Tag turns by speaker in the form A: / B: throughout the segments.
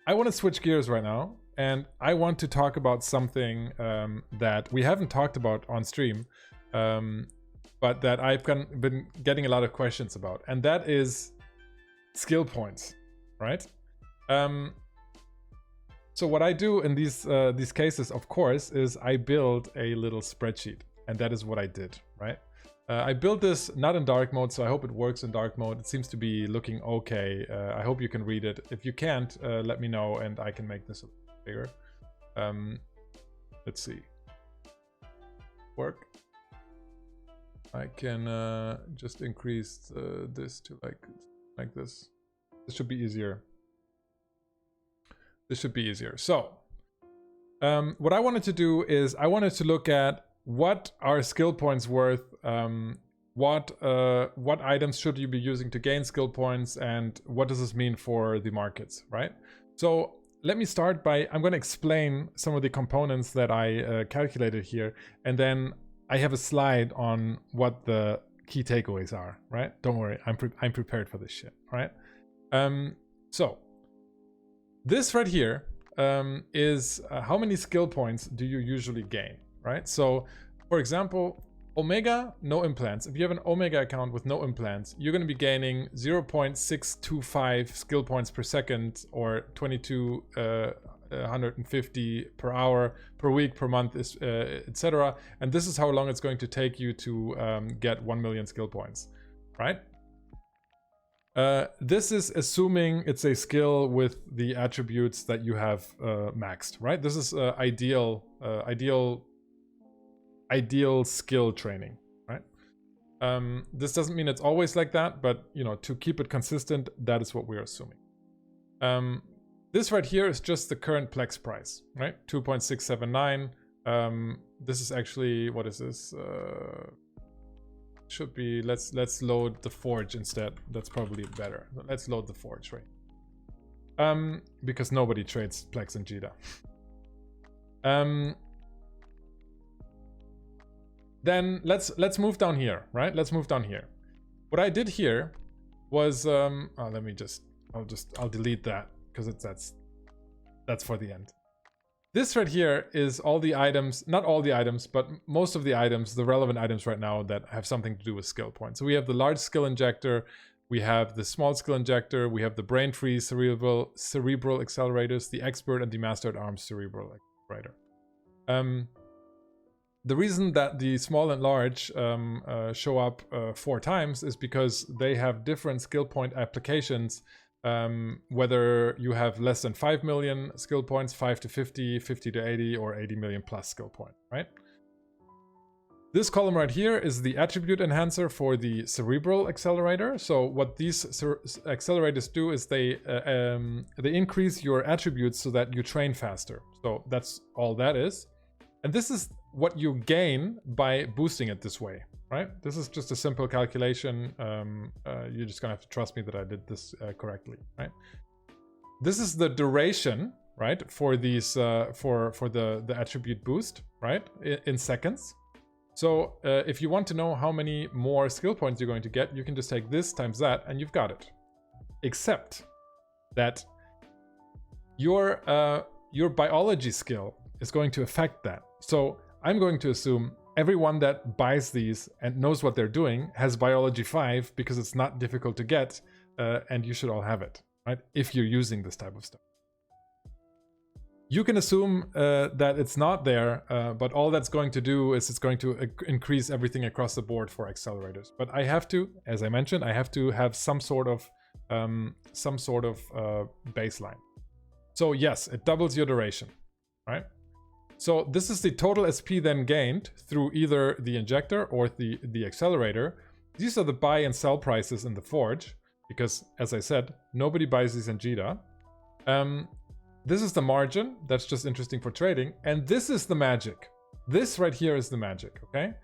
A: I want to switch gears right now, and I want to talk about something that we haven't talked about on stream, but that I've been getting a lot of questions about, and that is skill points, right? So what I do in these cases, of course, is I build a little spreadsheet, and that is what I did, right? I built this not in dark mode, so I hope it works in dark mode. It seems to be looking okay. I hope you can read it. If you can't, let me know and I can make this a little bigger. Let's see. Work. I can just increase this to like this. This should be easier. This should be easier. So, what I wanted to do is I wanted to look at what are skill points worth, what items should you be using to gain skill points, and what does this mean for the markets, right? So let me start by, I'm going to explain some of the components that I calculated here, and then I have a slide on what the key takeaways are, right? Don't worry, I'm prepared for this shit, right? So this right here is how many skill points do you usually gain, right? So for example, Omega, no implants. If you have an Omega account with no implants, you're going to be gaining 0.625 skill points per second, or 2250 per hour, per week, per month, etc. And this is how long it's going to take you to get 1 million skill points, right? This is assuming it's a skill with the attributes that you have maxed, right? This is ideal skill training, right? This doesn't mean it's always like that, but you know, to keep it consistent, that is what we're assuming. This right here is just the current Plex price, right? 2.679. This is actually, what is this? Should be, let's load the Forge instead. That's probably better. Let's load the Forge, right? Because nobody trades Plex and JITA. Then let's move down here, right? Let's move down here. What I did here was let me I'll delete that because that's for the end. This right here is all the items, not all the items, but most of the items, the relevant items right now that have something to do with skill points. So we have the large skill injector, we have the small skill injector, we have the brain freeze cerebral accelerators, the expert, and the master at arms cerebral accelerator. The reason that the small and large show up 4 times is because they have different skill point applications, whether you have less than 5 million skill points, 5 to 50, 50 to 80, or 80 million plus skill point, right? This column right here is the attribute enhancer for the cerebral accelerator. So what these accelerators do is they increase your attributes so that you train faster. So that's all that is. And this is what you gain by boosting it this way, right? This is just a simple calculation. You're just gonna have to trust me that I did this correctly, right? This is the duration, right, for these for the attribute boost, right, in seconds. So if you want to know how many more skill points you're going to get, you can just take this times that, and you've got it. Except that your biology skill is going to affect that. So I'm going to assume everyone that buys these and knows what they're doing has biology 5 because it's not difficult to get, and you should all have it, right? If you're using this type of stuff. You can assume that it's not there, but all that's going to do is it's going to increase everything across the board for accelerators. But I have to, as I mentioned, I have to have some sort of baseline. So yes, it doubles your duration, right? So this is the total SP then gained through either the injector or the accelerator. These are the buy and sell prices in the Forge, because as I said, nobody buys these in JITA. This is the margin. That's just interesting for trading. And this is the magic. This right here is the magic, okay?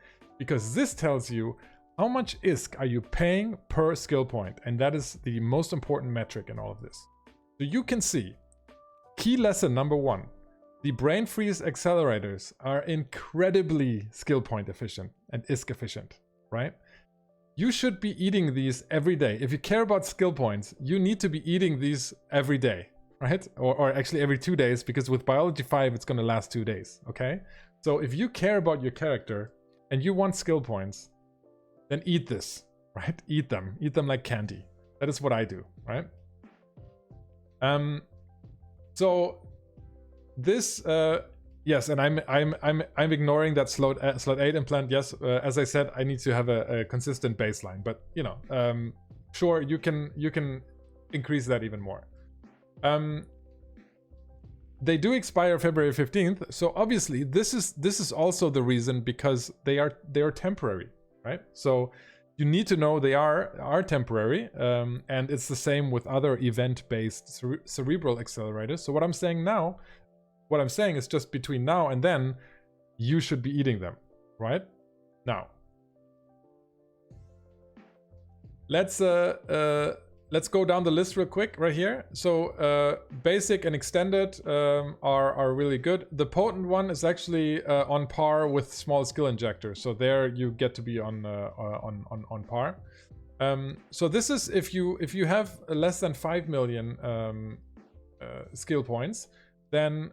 A: Because this tells you how much ISK are you paying per skill point. And that is the most important metric in all of this. So you can see, key lesson number 1. The brain freeze accelerators are incredibly skill point efficient and ISK efficient, right? you should be eating these every day. If you care about skill points, you need to be eating these every day, right? Or actually every 2 days, because with Biology 5, it's going to last 2 days, okay? So if you care about your character and you want skill points, then eat this, right? Eat them like candy. That is what I do, right? So this, yes, and I'm ignoring that slot 8 implant. Yes, as I said, I need to have a consistent baseline, but you know, sure, you can increase that even more. They do expire February 15th, so obviously this is also the reason, because they are temporary, right? So you need to know they are temporary, and it's the same with other event-based cerebral accelerators. So what I'm saying is just between now and then, you should be eating them, right? Now, let's go down the list real quick right here. So basic and extended are really good. The potent one is actually on par with small skill injector. So there you get to be on par. So this is if you have less than 5 million skill points, then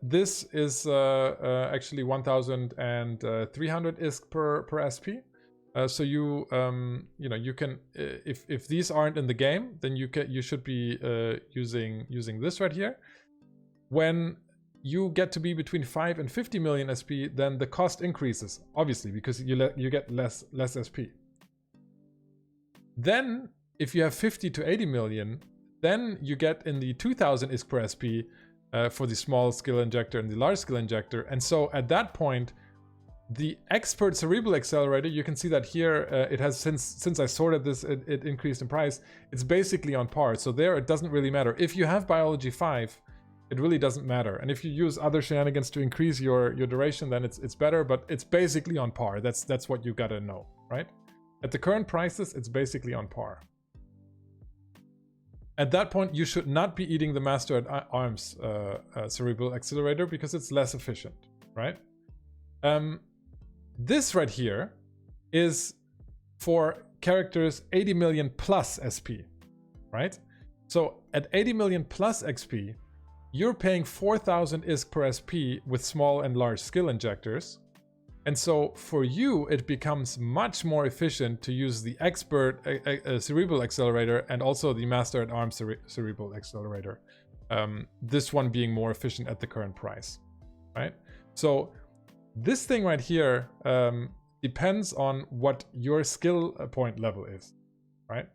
A: this is actually 1,300 ISK per SP. So you know, you can if these aren't in the game, then you should be using this right here. When you get to be between 5 and 50 million SP, then the cost increases, obviously, because you get less SP. Then if you have 50 to 80 million, then you get in the 2,000 ISK per SP for the small skill injector and the large skill injector. And so at that point, the expert cerebral accelerator, you can see that here it has, since I sorted this, it increased in price. It's basically on par. So there it doesn't really matter. If you have Biology 5, it really doesn't matter. And if you use other shenanigans to increase your duration, then it's better, but it's basically on par. That's what you gotta know, right? At the current prices, it's basically on par. At that point, you should not be eating the Master at Arms cerebral accelerator, because it's less efficient, right? This right here is for characters 80 million plus SP, right? So at 80 million plus XP, you're paying 4,000 ISK per SP with small and large skill injectors. And so for you, it becomes much more efficient to use the expert cerebral accelerator and also the Master at Arms cerebral accelerator. This one being more efficient at the current price, right? So this thing right here depends on what your skill point level is, right?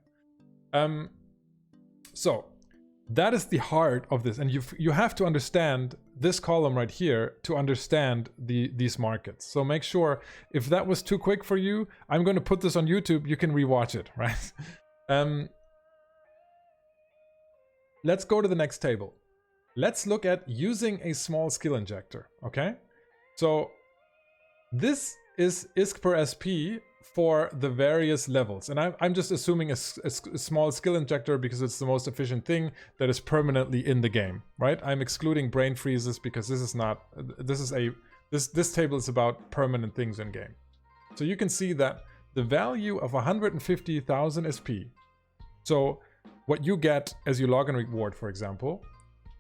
A: So that is the heart of this, and you have to understand this column right here to understand these markets. So make sure, if that was too quick for you, I'm going to put this on YouTube. You can rewatch it, right? Let's go to the next table. Let's look at using a small skill injector, okay? So this is ISK per SP for the various levels. And I'm just assuming a small skill injector because it's the most efficient thing that is permanently in the game, right? I'm excluding brain freezes because this table is about permanent things in game. So you can see that the value of 150,000 SP, so what you get as your login reward, for example,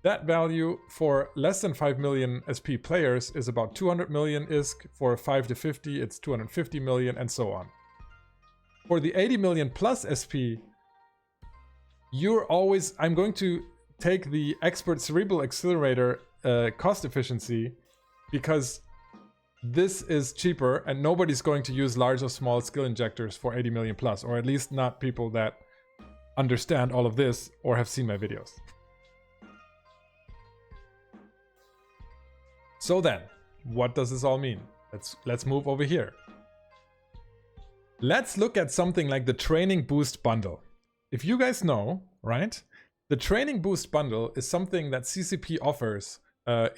A: that value for less than 5 million SP players is about 200 million ISK. For 5 to 50, it's 250 million, and so on. For the 80 million plus SP, I'm going to take the expert cerebral accelerator cost efficiency, because this is cheaper and nobody's going to use large or small skill injectors for 80 million plus, or at least not people that understand all of this or have seen my videos. So then, what does this all mean? Let's move over here. Let's look at something like the Training Boost Bundle. If you guys know, right, the Training Boost Bundle is something that CCP offers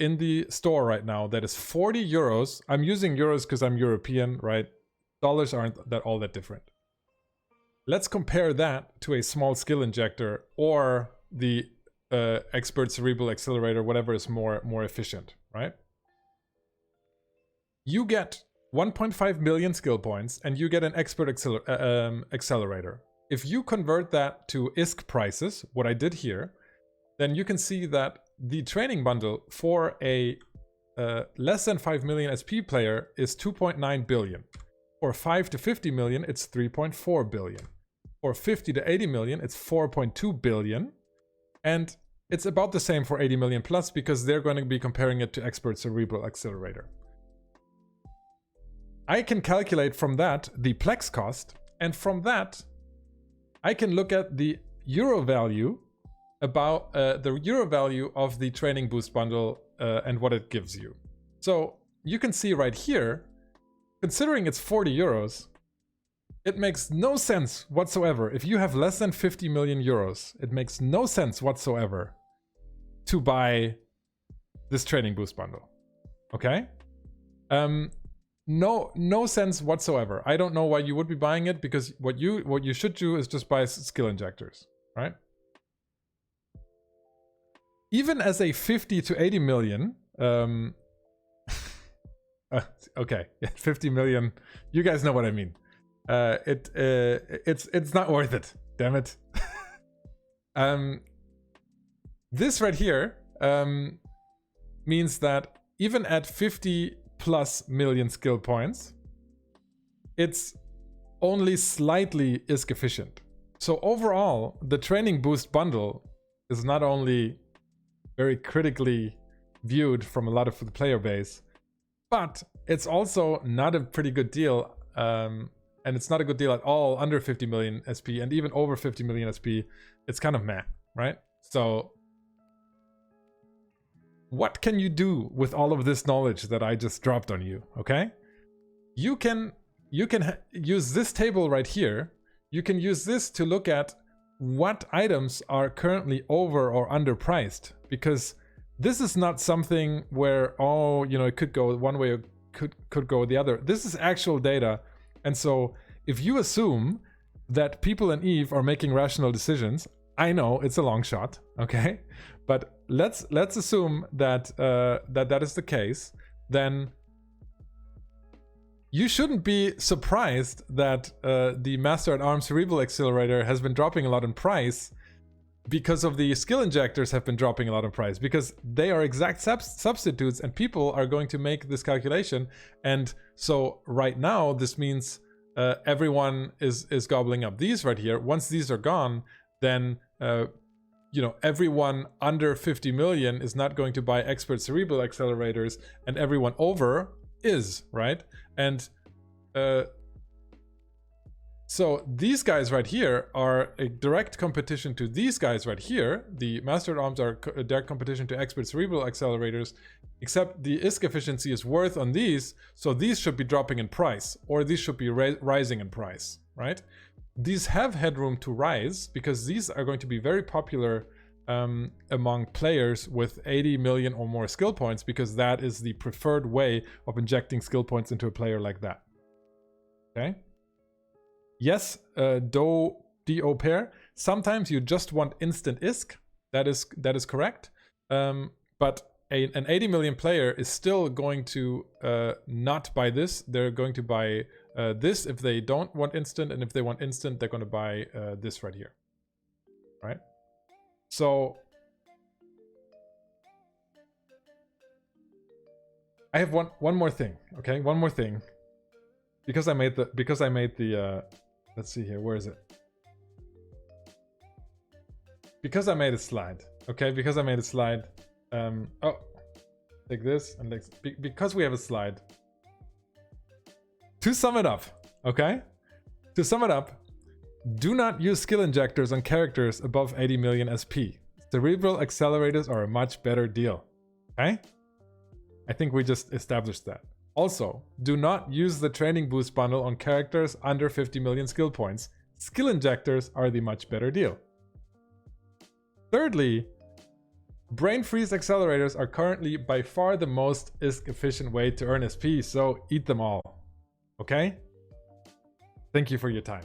A: in the store right now that is 40 euros. I'm using euros because I'm European, right? Dollars aren't all that different. Let's compare that to a small skill injector or the expert cerebral accelerator, whatever is more efficient, right? You get 1.5 million skill points, and you get an expert accelerator. If you convert that to ISK prices, what I did here, then you can see that the training bundle for a less than 5 million SP player is 2.9 billion. For 5 to 50 million, it's 3.4 billion. For 50 to 80 million, it's 4.2 billion. And it's about the same for 80 million plus because they're going to be comparing it to Expert Cerebral Accelerator. I can calculate from that the Plex cost, and from that I can look at the euro value about the euro value of the training boost bundle and what it gives you. So you can see right here, considering it's 40 euros, it makes no sense whatsoever. If you have less than 50 million euros, it makes no sense whatsoever to buy this training boost bundle. Okay? No sense whatsoever. I don't know why you would be buying it, because what you should do is just buy skill injectors, right? Even as a 50 to 80 million, okay, 50 million, you guys know what I mean. It's not worth it, damn it. This right here means that even at 50 plus million skill points, it's only slightly ISK efficient. So overall, the training boost bundle is not only very critically viewed from a lot of the player base, but it's also not a pretty good deal. And it's not a good deal at all under 50 million SP, and even over 50 million SP, it's kind of meh, right? So what can you do with all of this knowledge that I just dropped on you, okay? You can use this table right here. You can use this to look at what items are currently over or underpriced, because this is not something where, oh, you know, it could go one way or could go the other. This is actual data. And so if you assume that people in EVE are making rational decisions, I know it's a long shot, okay? But let's assume that that is the case. Then you shouldn't be surprised that the Master at Arms Cerebral Accelerator has been dropping a lot in price, because of the skill injectors have been dropping a lot in price, because they are exact substitutes, and people are going to make this calculation. And so right now, this means everyone is gobbling up these right here. Once these are gone, then you know, everyone under 50 million is not going to buy Expert Cerebral Accelerators, and everyone over is, right? And so these guys right here are a direct competition to these guys right here. The Master at Arms are a direct competition to Expert Cerebral Accelerators, except the ISK efficiency is worth on these, so these should be dropping in price, or these should be rising in price, right? These have headroom to rise, because these are going to be very popular among players with 80 million or more skill points, because that is the preferred way of injecting skill points into a player like that. Okay? Yes, Do pair. Sometimes you just want instant ISK. That is correct. But an 80 million player is still going to not buy this. They're going to buy this if they don't want instant, and if they want instant, they're going to buy this right here. Right? So I have one more thing. Okay, one more thing. Because I made the let's see here, where is it? Because I made a slide. Okay, because I made a slide. Oh, take this and because we have a slide. To sum it up, okay? To sum it up, do not use skill injectors on characters above 80 million SP. Cerebral accelerators are a much better deal. Okay? I think we just established that. Also, do not use the training boost bundle on characters under 50 million skill points. Skill injectors are the much better deal. Thirdly, brain freeze accelerators are currently by far the most ISK efficient way to earn SP, so eat them all. Okay? Thank you for your time.